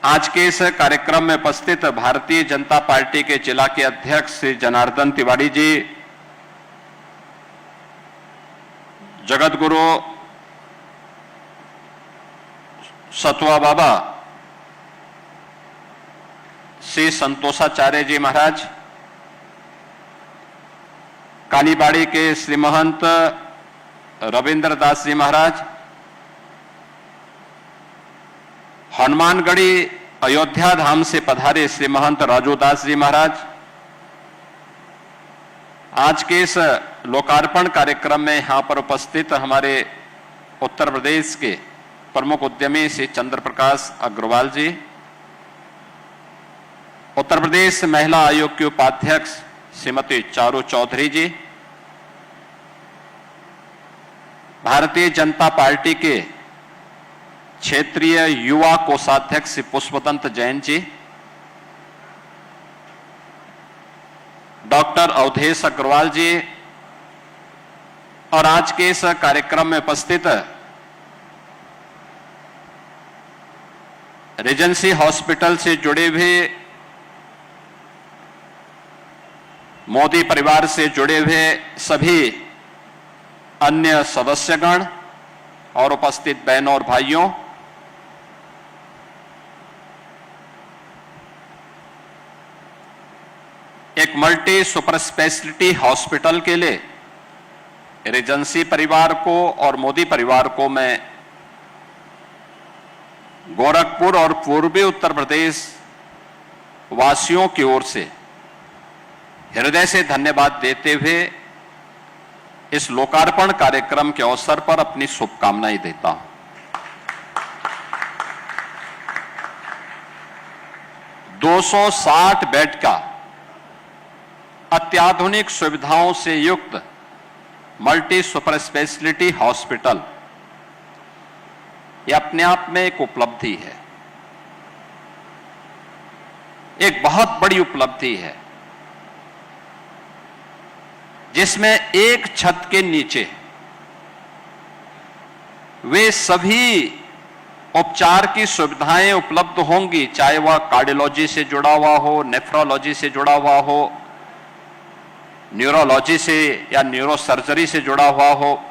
आज के इस कार्यक्रम में उपस्थित भारतीय जनता पार्टी के जिला के अध्यक्ष श्री जनार्दन तिवारी जी, जगत गुरु सतवा बाबा श्री संतोषाचार्य जी महाराज, कालीबाड़ी के श्री महंत रविंद्र दास जी महाराज, हनुमानगढ़ी अयोध्या धाम से पधारे श्री महंत राजू दास जी महाराज, आज के इस लोकार्पण कार्यक्रम में यहां पर उपस्थित हमारे उत्तर प्रदेश के प्रमुख उद्यमी श्री चंद्र प्रकाश अग्रवाल जी, उत्तर प्रदेश महिला आयोग की उपाध्यक्ष श्रीमती चारू चौधरी जी, भारतीय जनता पार्टी के क्षेत्रीय युवा कोषाध्यक्ष श्री पुष्पदंत जैन जी, डॉक्टर अवधेश अग्रवाल जी और आज के इस कार्यक्रम में उपस्थित रीजेंसी हॉस्पिटल से जुड़े हुए, मोदी परिवार से जुड़े हुए सभी अन्य सदस्यगण और उपस्थित बहनों और भाइयों, एक मल्टी सुपर स्पेशलिटी हॉस्पिटल के लिए रीजेंसी परिवार को और मोदी परिवार को मैं गोरखपुर और पूर्वी उत्तर प्रदेश वासियों की ओर से हृदय से धन्यवाद देते हुए इस लोकार्पण कार्यक्रम के अवसर पर अपनी शुभकामनाएं देता हूं। 260 बेड का अत्याधुनिक सुविधाओं से युक्त मल्टी सुपर स्पेशलिटी हॉस्पिटल, यह अपने आप में एक उपलब्धि है, एक बहुत बड़ी उपलब्धि है, जिसमें एक छत के नीचे वे सभी उपचार की सुविधाएं उपलब्ध होंगी, चाहे वह कार्डियोलॉजी से जुड़ा हुआ हो, नेफ्रोलॉजी से जुड़ा हुआ हो, न्यूरोलॉजी से या न्यूरो सर्जरी से जुड़ा हुआ हो,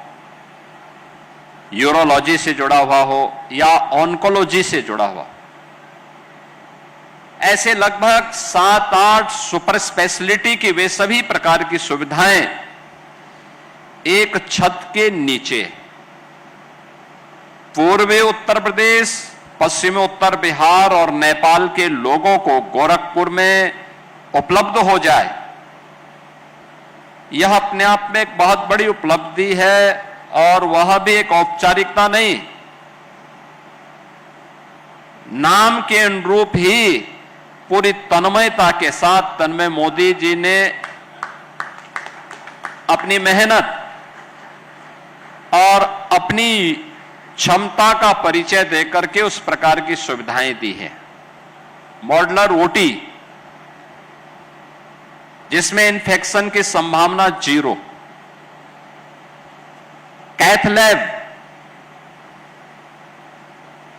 यूरोलॉजी से जुड़ा हुआ हो या ऑन्कोलॉजी से जुड़ा हुआ। ऐसे लगभग 7-8 सुपर स्पेशलिटी की वे सभी प्रकार की सुविधाएं एक छत के नीचे पूर्वी उत्तर प्रदेश, पश्चिमी उत्तर बिहार और नेपाल के लोगों को गोरखपुर में उपलब्ध हो जाए, यह अपने आप में एक बहुत बड़ी उपलब्धि है। और वह भी एक औपचारिकता नहीं, नाम के अनुरूप ही पूरी तन्मयता के साथ तन्मय मोदी जी ने अपनी मेहनत और अपनी क्षमता का परिचय देकर के उस प्रकार की सुविधाएं दी हैं। मॉड्यूलर ओटी, जिसमें इन्फेक्शन की संभावना 0, कैथ लैब,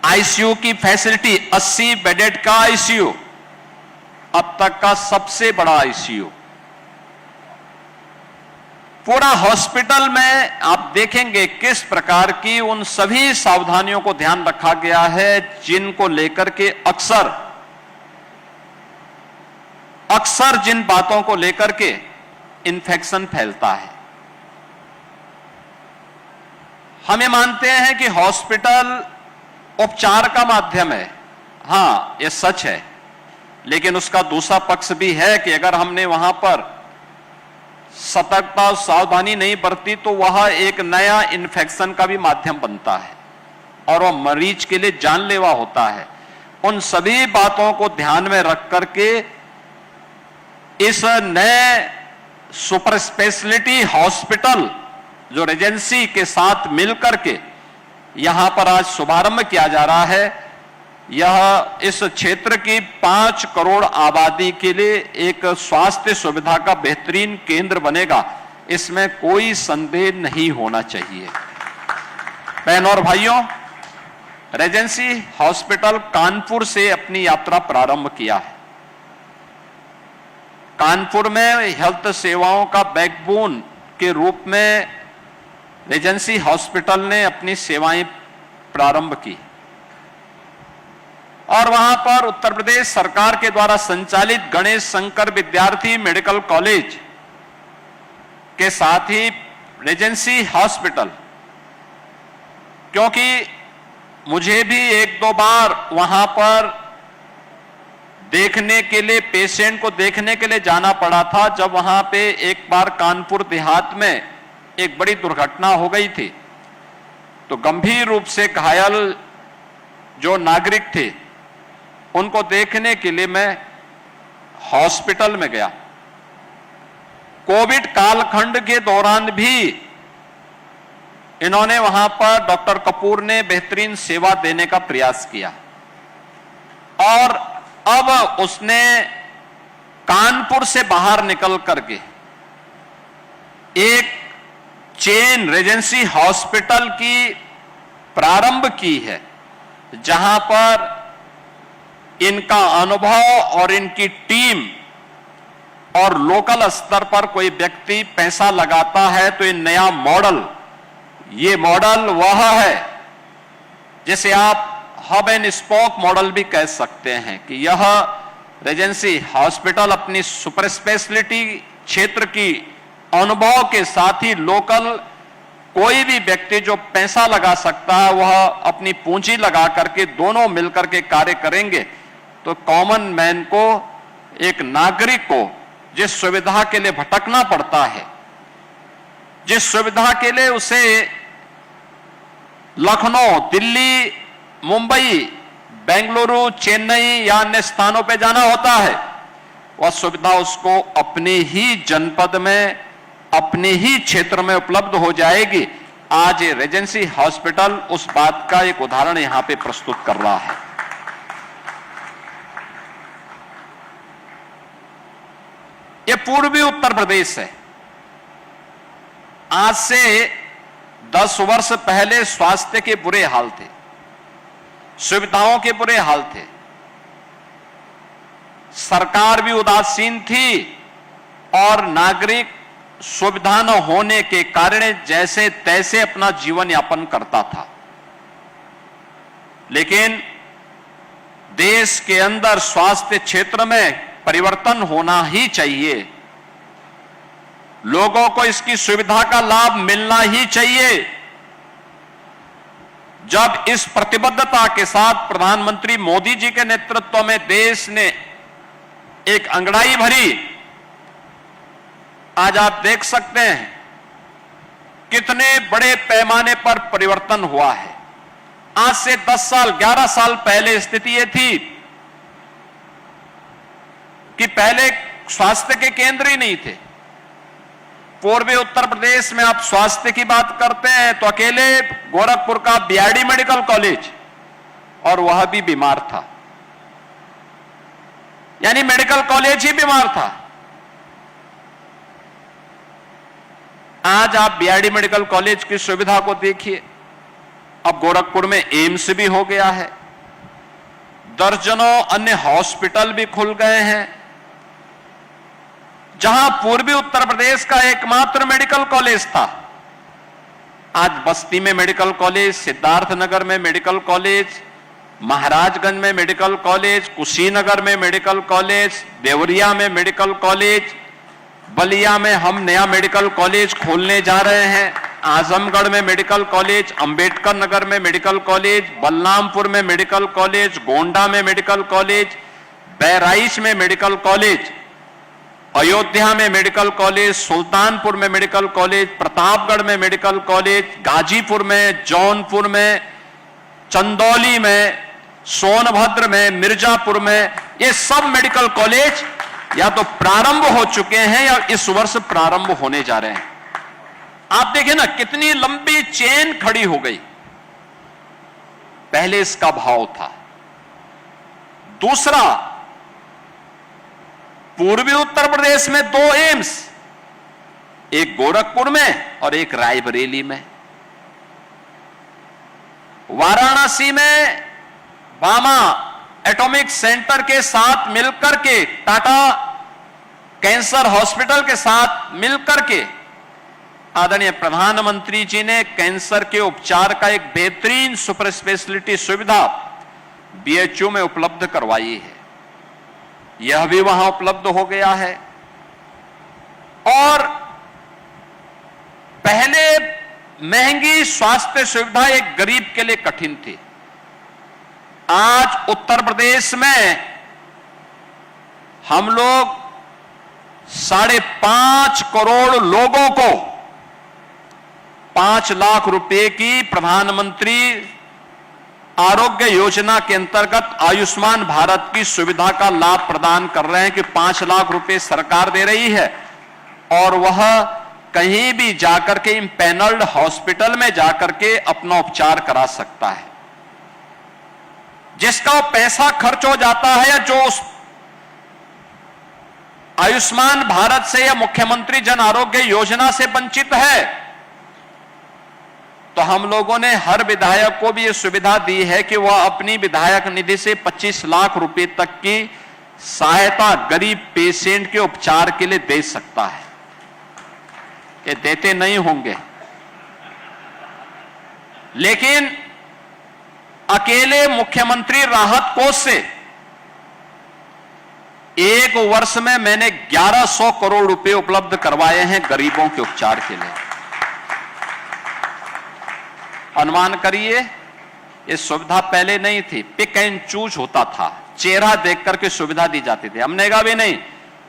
आईसीयू की फैसिलिटी, 80 बेडेड का आईसीयू, अब तक का सबसे बड़ा आईसीयू। पूरा हॉस्पिटल में आप देखेंगे किस प्रकार की उन सभी सावधानियों को ध्यान रखा गया है जिनको लेकर के अक्सर जिन बातों को लेकर के इन्फेक्शन फैलता है। हम ये मानते हैं कि हॉस्पिटल उपचार का माध्यम है, हां ये सच है, लेकिन उसका दूसरा पक्ष भी है कि अगर हमने वहां पर सतर्कता और सावधानी नहीं बरती तो वह एक नया इन्फेक्शन का भी माध्यम बनता है और वह मरीज के लिए जानलेवा होता है। उन सभी बातों को ध्यान में रख करके इस नए सुपर स्पेशलिटी हॉस्पिटल जो रीजेंसी के साथ मिलकर के यहां पर आज शुभारंभ किया जा रहा है, यह इस क्षेत्र की 5 करोड़ आबादी के लिए एक स्वास्थ्य सुविधा का बेहतरीन केंद्र बनेगा, इसमें कोई संदेह नहीं होना चाहिए। बहनों और भाइयों, रेजेंसी हॉस्पिटल कानपुर से अपनी यात्रा प्रारंभ किया है। कानपुर में हेल्थ सेवाओं का बैकबोन के रूप में रेजेंसी हॉस्पिटल ने अपनी सेवाएं प्रारंभ की और वहां पर उत्तर प्रदेश सरकार के द्वारा संचालित गणेश शंकर विद्यार्थी मेडिकल कॉलेज के साथ ही रेजेंसी हॉस्पिटल, क्योंकि मुझे भी एक दो बार वहां पर देखने के लिए, पेशेंट को देखने के लिए जाना पड़ा था, जब वहां पे एक बार कानपुर देहात में एक बड़ी दुर्घटना हो गई थी। तो गंभीर रूप से घायल जो नागरिक थे उनको देखने के लिए मैं हॉस्पिटल में गया। कोविड कालखंड के दौरान भी इन्होंने वहां पर डॉक्टर कपूर ने बेहतरीन सेवा देने का प्रयास किया और अब उसने कानपुर से बाहर निकल करके एक चेन रेजेंसी हॉस्पिटल की प्रारंभ की है, जहां पर इनका अनुभव और इनकी टीम और लोकल स्तर पर कोई व्यक्ति पैसा लगाता है तो ये नया मॉडल, ये मॉडल वह है जिसे आप हब एंड स्पोक मॉडल भी कह सकते हैं कि यह रेजेंसी हॉस्पिटल अपनी सुपर स्पेशलिटी क्षेत्र की अनुभव के साथ ही लोकल कोई भी व्यक्ति जो पैसा लगा सकता है वह अपनी पूंजी लगा करके दोनों मिलकर के कार्य करेंगे तो कॉमन मैन को, एक नागरिक को जिस सुविधा के लिए भटकना पड़ता है, जिस सुविधा के लिए उसे लखनऊ, दिल्ली, मुंबई, बेंगलुरु, चेन्नई या अन्य स्थानों पर जाना होता है, वह सुविधा उसको अपने ही जनपद में, अपने ही क्षेत्र में उपलब्ध हो जाएगी। आज ये रेजेंसी हॉस्पिटल उस बात का एक उदाहरण यहां पे प्रस्तुत कर रहा है। ये पूर्वी उत्तर प्रदेश है। आज से 10 वर्ष पहले स्वास्थ्य के बुरे हाल थे, सुविधाओं के बुरे हाल थे, सरकार भी उदासीन थी और नागरिक सुविधा न होने के कारण जैसे तैसे अपना जीवन यापन करता था। लेकिन देश के अंदर स्वास्थ्य क्षेत्र में परिवर्तन होना ही चाहिए, लोगों को इसकी सुविधा का लाभ मिलना ही चाहिए। जब इस प्रतिबद्धता के साथ प्रधानमंत्री मोदी जी के नेतृत्व में देश ने एक अंगड़ाई भरी, आज आप देख सकते हैं कितने बड़े पैमाने पर परिवर्तन हुआ है। आज से 10 साल, 11 साल पहले स्थिति यह थी कि पहले स्वास्थ्य के केंद्र ही नहीं थे। पूर्वी उत्तर प्रदेश में आप स्वास्थ्य की बात करते हैं तो अकेले गोरखपुर का बीआरडी मेडिकल कॉलेज, और वह भी बीमार था, यानी मेडिकल कॉलेज ही बीमार था। आज आप बीआरडी मेडिकल कॉलेज की सुविधा को देखिए, अब गोरखपुर में एम्स भी हो गया है, दर्जनों अन्य हॉस्पिटल भी खुल गए हैं। जहां पूर्वी उत्तर प्रदेश का एकमात्र मेडिकल कॉलेज था, आज बस्ती में मेडिकल कॉलेज, सिद्धार्थनगर में मेडिकल कॉलेज, महाराजगंज में मेडिकल कॉलेज, कुशीनगर में मेडिकल कॉलेज, देवरिया में मेडिकल कॉलेज, बलिया में हम नया मेडिकल कॉलेज खोलने जा रहे हैं, आजमगढ़ में मेडिकल कॉलेज, अंबेडकर नगर में मेडिकल कॉलेज, बलरामपुर में मेडिकल कॉलेज, गोंडा में मेडिकल कॉलेज, बहराइच में मेडिकल कॉलेज, अयोध्या में मेडिकल कॉलेज, सुल्तानपुर में मेडिकल कॉलेज, प्रतापगढ़ में मेडिकल कॉलेज, गाजीपुर में, जौनपुर में, चंदौली में, सोनभद्र में, मिर्जापुर में, ये सब मेडिकल कॉलेज या तो प्रारंभ हो चुके हैं या इस वर्ष प्रारंभ होने जा रहे हैं। आप देखिए ना कितनी लंबी चेन खड़ी हो गई। पहले इसका भाव था। दूसरा, पूर्वी उत्तर प्रदेश में 2 एम्स, एक गोरखपुर में और एक रायबरेली में। वाराणसी में भामा एटॉमिक सेंटर के साथ मिलकर के, टाटा कैंसर हॉस्पिटल के साथ मिलकर के आदरणीय प्रधानमंत्री जी ने कैंसर के उपचार का एक बेहतरीन सुपर स्पेशलिटी सुविधा बीएचयू में उपलब्ध करवाई है। यह भी वहां उपलब्ध हो गया है। और पहले महंगी स्वास्थ्य सुविधा एक गरीब के लिए कठिन थी। आज उत्तर प्रदेश में हम लोग 5.5 करोड़ लोगों को 5 लाख रुपए की प्रधानमंत्री आरोग्य योजना के अंतर्गत आयुष्मान भारत की सुविधा का लाभ प्रदान कर रहे हैं कि 5 लाख रुपए सरकार दे रही है और वह कहीं भी जाकर के इम्पैनल्ड हॉस्पिटल में जाकर के अपना उपचार करा सकता है। जिसका पैसा खर्च हो जाता है या जो उस आयुष्मान भारत से या मुख्यमंत्री जन आरोग्य योजना से वंचित है, तो हम लोगों ने हर विधायक को भी यह सुविधा दी है कि वह अपनी विधायक निधि से 25 लाख रुपए तक की सहायता गरीब पेशेंट के उपचार के लिए दे सकता है। ये देते नहीं होंगे, लेकिन अकेले मुख्यमंत्री राहत कोष से एक वर्ष में मैंने 1100 करोड़ रुपए उपलब्ध करवाए हैं गरीबों के उपचार के लिए। अनुमान करिए, ये सुविधा पहले नहीं थी, पिक एंड चूज होता था, चेहरा देख करके सुविधा दी जाती थी। हमने कहा भी नहीं,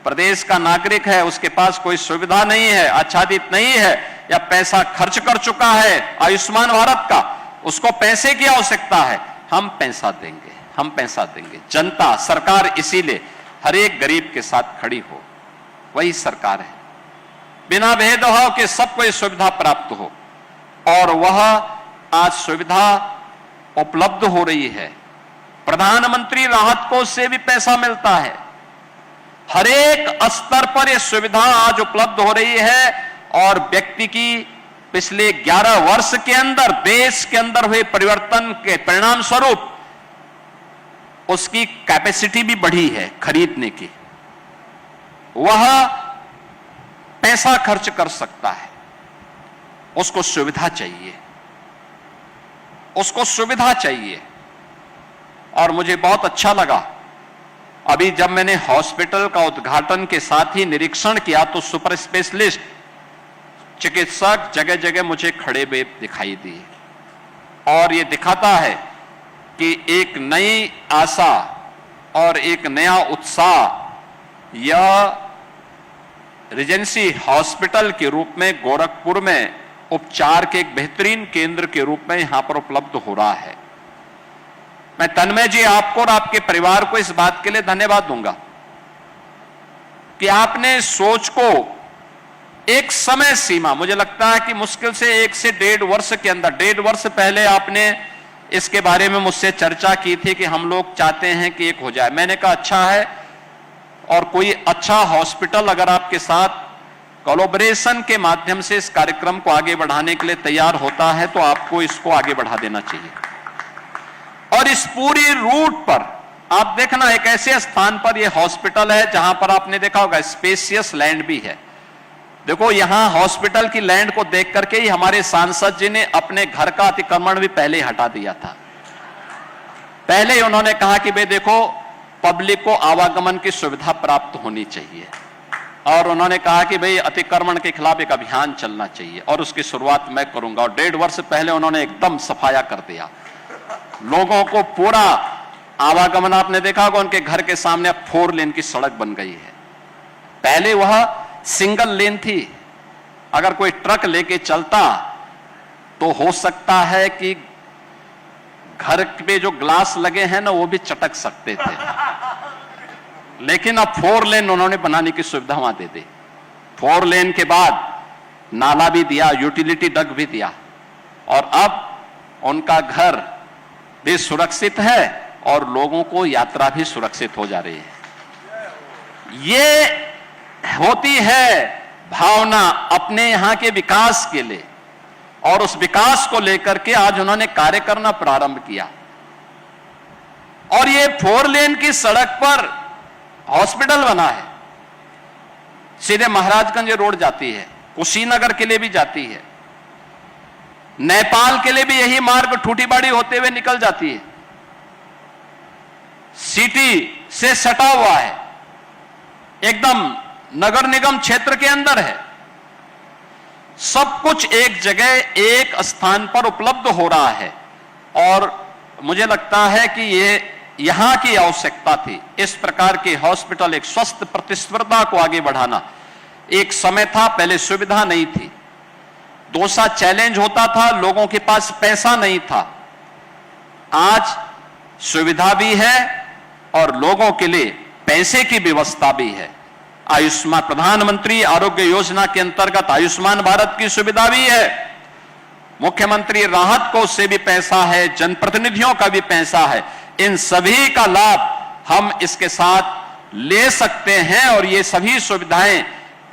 प्रदेश का नागरिक है, उसके पास कोई सुविधा नहीं है, आच्छादित नहीं है या पैसा खर्च कर चुका है आयुष्मान भारत का, उसको पैसे की आवश्यकता है, हम पैसा देंगे, हम पैसा देंगे। जनता, सरकार इसीलिए हर एक गरीब के साथ खड़ी हो, वही सरकार है। बिना भेदभाव के सबको ये सुविधा प्राप्त हो, और वह आज सुविधा उपलब्ध हो रही है। प्रधानमंत्री राहत कोष से भी पैसा मिलता है। हर एक स्तर पर यह सुविधा आज उपलब्ध हो रही है और व्यक्ति की पिछले 11 वर्ष के अंदर देश के अंदर हुए परिवर्तन के परिणाम स्वरूप उसकी कैपेसिटी भी बढ़ी है खरीदने की। वह पैसा खर्च कर सकता है, उसको सुविधा चाहिए, उसको सुविधा चाहिए। और मुझे बहुत अच्छा लगा, अभी जब मैंने हॉस्पिटल का उद्घाटन के साथ ही निरीक्षण किया तो सुपर स्पेशलिस्ट चिकित्सक जगह जगह मुझे खड़े हुए दिखाई दिए, और यह दिखाता है कि एक नई आशा और एक नया उत्साह यह रीजेंसी हॉस्पिटल के रूप में गोरखपुर में उपचार के एक बेहतरीन केंद्र के रूप में यहां पर उपलब्ध हो रहा है। मैं तन्मय जी आपको और आपके परिवार को इस बात के लिए धन्यवाद दूंगा कि आपने सोच को एक समय सीमा, मुझे लगता है कि मुश्किल से 1 से 1.5 वर्ष के अंदर, 1.5 वर्ष पहले आपने इसके बारे में मुझसे चर्चा की थी कि हम लोग चाहते हैं कि एक हो जाए। मैंने कहा अच्छा है, और कोई अच्छा हॉस्पिटल अगर आपके साथ कोलैबोरेशन के माध्यम से इस कार्यक्रम को आगे बढ़ाने के लिए तैयार होता है तो आपको इसको आगे बढ़ा देना चाहिए। और इस पूरी रूट पर आप देखना, एक ऐसे स्थान पर यह हॉस्पिटल है जहां पर आपने देखा होगा स्पेशियस लैंड भी है। देखो, यहां हॉस्पिटल की लैंड को देख करके ही हमारे सांसद जी ने अपने घर का अतिक्रमण भी पहले ही हटा दिया था। पहले ही उन्होंने कहा कि भाई देखो, पब्लिक को आवागमन की सुविधा प्राप्त होनी चाहिए, और उन्होंने कहा कि भाई अतिक्रमण के खिलाफ एक अभियान चलना चाहिए और उसकी शुरुआत मैं करूंगा। और 1.5 वर्ष पहले उन्होंने एकदम सफाया कर दिया, लोगों को पूरा आवागमन, आपने देखा होगा उनके घर के सामने 4 लेन की सड़क बन गई है। पहले वह सिंगल लेन थी, अगर कोई ट्रक लेके चलता तो हो सकता है कि घर पे जो ग्लास लगे हैं ना वो भी चटक सकते थे, लेकिन अब 4 लेन उन्होंने बनाने की सुविधा वहां दे दी। 4 लेन के बाद नाला भी दिया, यूटिलिटी डक्ट भी दिया, और अब उनका घर भी सुरक्षित है और लोगों को यात्रा भी सुरक्षित हो जा रही है। ये होती है भावना अपने यहां के विकास के लिए, और उस विकास को लेकर के आज उन्होंने कार्य करना प्रारंभ किया। और ये 4 लेन की सड़क पर हॉस्पिटल बना है, सीधे महाराजगंज रोड जाती है, कुशीनगर के लिए भी जाती है, नेपाल के लिए भी यही मार्ग ठूठीबाड़ी होते हुए निकल जाती है, सिटी से सटा हुआ है, एकदम नगर निगम क्षेत्र के अंदर है। सब कुछ एक जगह एक स्थान पर उपलब्ध हो रहा है और मुझे लगता है कि ये यहां की आवश्यकता थी। इस प्रकार के हॉस्पिटल, एक स्वस्थ प्रतिस्पर्धा को आगे बढ़ाना। एक समय था पहले सुविधा नहीं थी, दूसरा चैलेंज होता था, लोगों के पास पैसा नहीं था। आज सुविधा भी है और लोगों के लिए पैसे की व्यवस्था भी है। आयुष्मान प्रधानमंत्री आरोग्य योजना के अंतर्गत आयुष्मान भारत की सुविधा भी है, मुख्यमंत्री राहत कोष से भी पैसा है, जनप्रतिनिधियों का भी पैसा है। इन सभी का लाभ हम इसके साथ ले सकते हैं और ये सभी सुविधाएं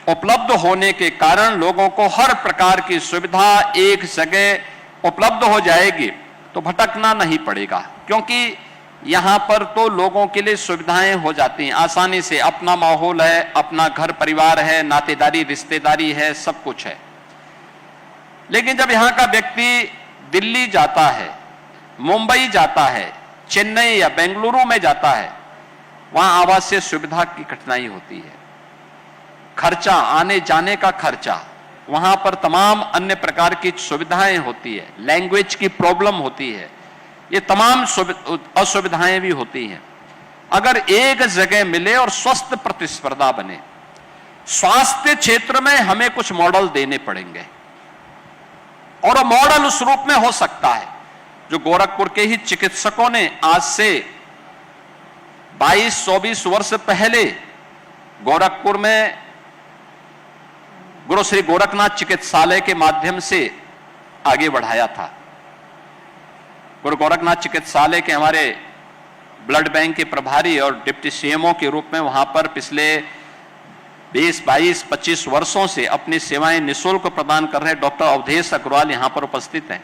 उपलब्ध होने के कारण लोगों को हर प्रकार की सुविधा एक जगह उपलब्ध हो जाएगी तो भटकना नहीं पड़ेगा, क्योंकि यहां पर तो लोगों के लिए सुविधाएं हो जाती हैं आसानी से। अपना माहौल है, अपना घर परिवार है, नातेदारी रिश्तेदारी है, सब कुछ है। लेकिन जब यहां का व्यक्ति दिल्ली जाता है, मुंबई जाता है, चेन्नई या बेंगलुरु में जाता है, वहां आवासीय सुविधा की कठिनाई होती है, खर्चा, आने जाने का खर्चा, वहां पर तमाम अन्य प्रकार की सुविधाएं होती है, लैंग्वेज की प्रॉब्लम होती है, ये तमाम असुविधाएं भी होती हैं। अगर एक जगह मिले और स्वस्थ प्रतिस्पर्धा बने, स्वास्थ्य क्षेत्र में हमें कुछ मॉडल देने पड़ेंगे और मॉडल उस रूप में हो सकता है जो गोरखपुर के ही चिकित्सकों ने आज से 22-24 वर्ष पहले गोरखपुर में गुरु श्री गोरखनाथ चिकित्सालय के माध्यम से आगे बढ़ाया था। गुरु गोरखनाथ चिकित्सालय के हमारे ब्लड बैंक के प्रभारी और डिप्टी सीएमओ के रूप में वहां पर पिछले 20-22-25 वर्षों से अपनी सेवाएं निःशुल्क प्रदान कर रहे डॉक्टर अवधेश अग्रवाल यहां पर उपस्थित हैं।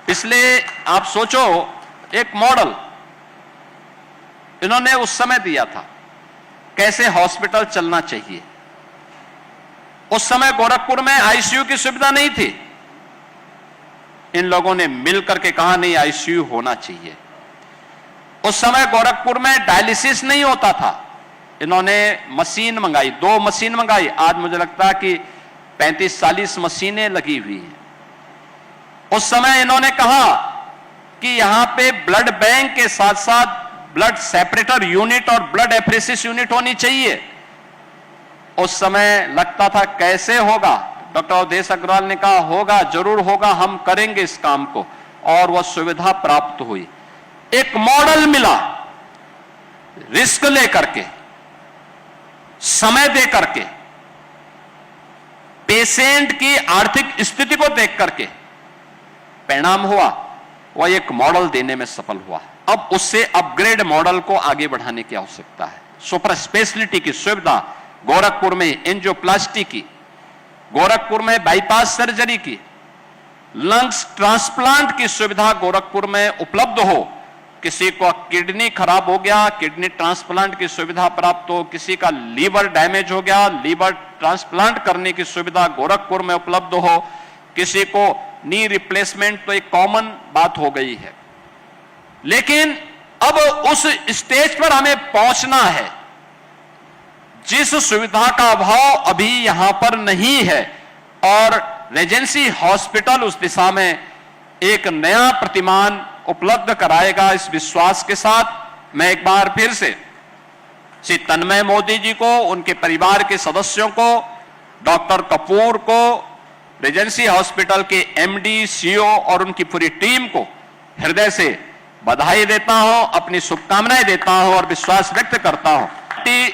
इसलिए आप सोचो, एक मॉडल इन्होंने उस समय दिया था कैसे हॉस्पिटल चलना चाहिए। उस समय गोरखपुर में आईसीयू की सुविधा नहीं थी, इन लोगों ने मिलकर के कहा नहीं आईसीयू होना चाहिए। उस समय गोरखपुर में डायलिसिस नहीं होता था, इन्होंने मशीन मंगाई, 2 मशीन मंगाई। आज मुझे लगता है कि 35-40 मशीनें लगी हुई हैं। उस समय इन्होंने कहा कि यहां पे ब्लड बैंक के साथ साथ ब्लड सेपरेटर यूनिट और ब्लड एफरेसिस यूनिट होनी चाहिए। उस समय लगता था कैसे होगा, डॉक्टर अवधेश अग्रवाल ने कहा होगा, जरूर होगा, हम करेंगे इस काम को, और वह सुविधा प्राप्त हुई। एक मॉडल मिला, रिस्क लेकर के, समय दे करके, पेशेंट की आर्थिक स्थिति को देख करके परिणाम हुआ, वह एक मॉडल देने में सफल हुआ। अब उससे अपग्रेड मॉडल को आगे बढ़ाने की आवश्यकता है। सुपर स्पेशलिटी की सुविधा गोरखपुर में, एंजियोप्लास्टी की, गोरखपुर में बाईपास सर्जरी की, लंग्स ट्रांसप्लांट की सुविधा गोरखपुर में उपलब्ध हो। किसी को किडनी खराब हो गया, किडनी ट्रांसप्लांट की सुविधा प्राप्त हो, किसी का लीवर डैमेज हो गया, लीवर ट्रांसप्लांट करने की सुविधा गोरखपुर में उपलब्ध हो, किसी को नी रिप्लेसमेंट तो एक कॉमन बात हो गई है। लेकिन अब उस स्टेज पर हमें पहुंचना है जिस सुविधा का अभाव अभी यहां पर नहीं है, और रेजेंसी हॉस्पिटल उस दिशा में एक नया प्रतिमान उपलब्ध कराएगा। इस विश्वास के साथ मैं एक बार फिर से श्री तन्मय मोदी जी को, उनके परिवार के सदस्यों को, डॉक्टर कपूर को, रेजेंसी हॉस्पिटल के एमडी, सीईओ और उनकी पूरी टीम को हृदय से बधाई देता हूं, अपनी शुभकामनाएं देता हूं और विश्वास व्यक्त करता हूं।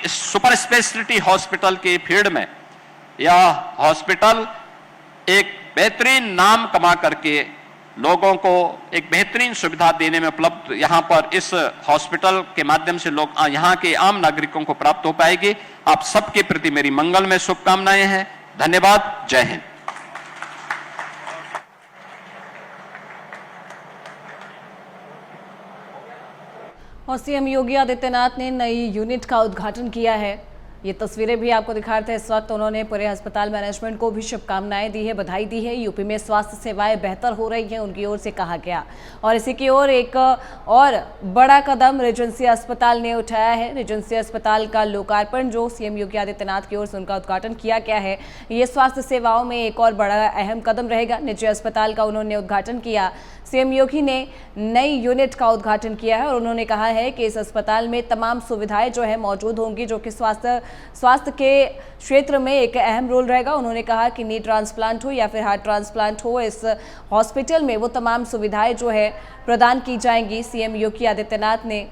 सुपर स्पेशलिटी हॉस्पिटल के फील्ड में यह हॉस्पिटल एक बेहतरीन नाम कमा करके लोगों को एक बेहतरीन सुविधा देने में उपलब्ध यहां पर इस हॉस्पिटल के माध्यम से लोग यहां के आम नागरिकों को प्राप्त हो पाएगी। आप सबके प्रति मेरी मंगलमय शुभकामनाएं हैं। धन्यवाद। जय हिंद। और सीएम योगी आदित्यनाथ ने नई यूनिट का उद्घाटन किया है। ये तस्वीरें भी आपको दिखा रहे थे। इस वक्त उन्होंने पूरे अस्पताल मैनेजमेंट को भी शुभकामनाएं दी है, बधाई दी है। यूपी में स्वास्थ्य सेवाएं बेहतर हो रही हैं, उनकी ओर से कहा गया। और इसी की ओर एक और बड़ा कदम रेजेंसी अस्पताल ने उठाया है। रेजेंसी अस्पताल का लोकार्पण जो सीएम योगी आदित्यनाथ की ओर से उनका उद्घाटन किया गया है, ये स्वास्थ्य सेवाओं में एक और बड़ा अहम कदम रहेगा। निजी अस्पताल का उन्होंने उद्घाटन किया। सीएम योगी ने नई यूनिट का उद्घाटन किया है और उन्होंने कहा है कि इस अस्पताल में तमाम सुविधाएं जो है मौजूद होंगी, जो कि स्वास्थ्य के क्षेत्र में एक अहम रोल रहेगा। उन्होंने कहा कि नी ट्रांसप्लांट हो या फिर हार्ट ट्रांसप्लांट हो, इस हॉस्पिटल में वो तमाम सुविधाएं जो है प्रदान की जाएंगी। सीएम योगी आदित्यनाथ ने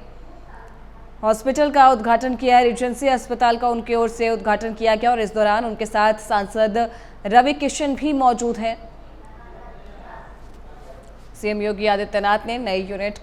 हॉस्पिटल का उद्घाटन किया है। रेजेंसी अस्पताल का उनकी ओर से उद्घाटन किया गया और इस दौरान उनके साथ सांसद रवि किशन भी मौजूद हैं। सीएम योगी आदित्यनाथ ने नई यूनिट